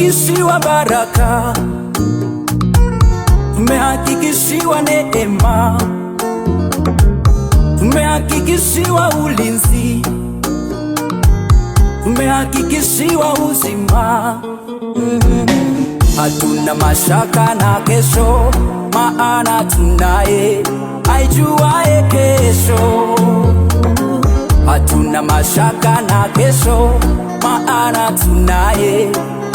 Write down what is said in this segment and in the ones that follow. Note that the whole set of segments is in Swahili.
tumehakikishiwa baraka, tumehakikishiwa neema, tumehakikishiwa ulinzi, tumehakikishiwa uzima. Hatuna mashaka na kesho, maana tunaye aijuaye kesho. Hatuna mashaka na kesho, maana tunaye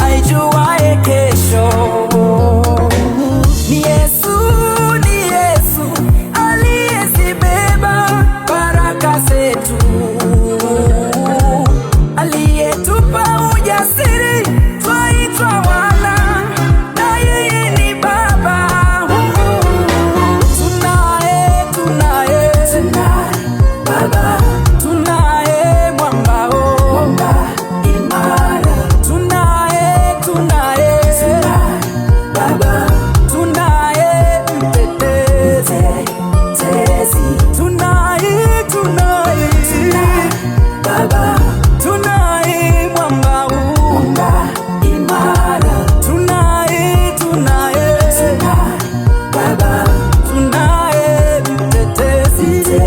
aijuaye kesho. Ni Yesu, ni Yesu aliyezibeba baraka zetu, aliyetupa ujasiri twaitwa wana, na yeye ni Baba. Tunaye, tunaye, tunaye Baba, tunaye mwamba, mwamba imara. Tunaye, tunaye, tunaye Baba, tunaye mtetezi, tunaye, tunaye, tunaye Baba, tunaye mwamba, mwamba imara. Tunaye, tunaye, tunaye Baba, tunaye mtetezi.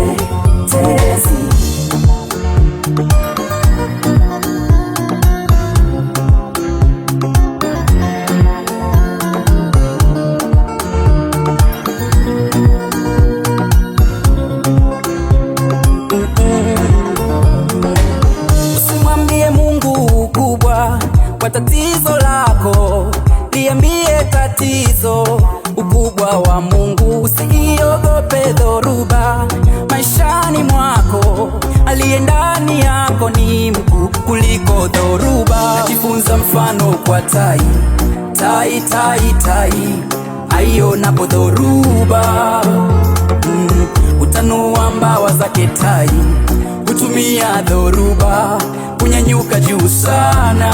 Usimwambie Mungu ukubwa kwa tatizo lako, liambie tatizo ukubwa wa Mungu. Usiogope dhoruba maishani mwako, aliye ndani yako ni mkuu kuliko dhoruba. Najifunza mfano kwa tai, tai, tai, tai aionapo dhoruba, utanua mbawa zake. Tai hutumia dhoruba kunyanyuka juu sana.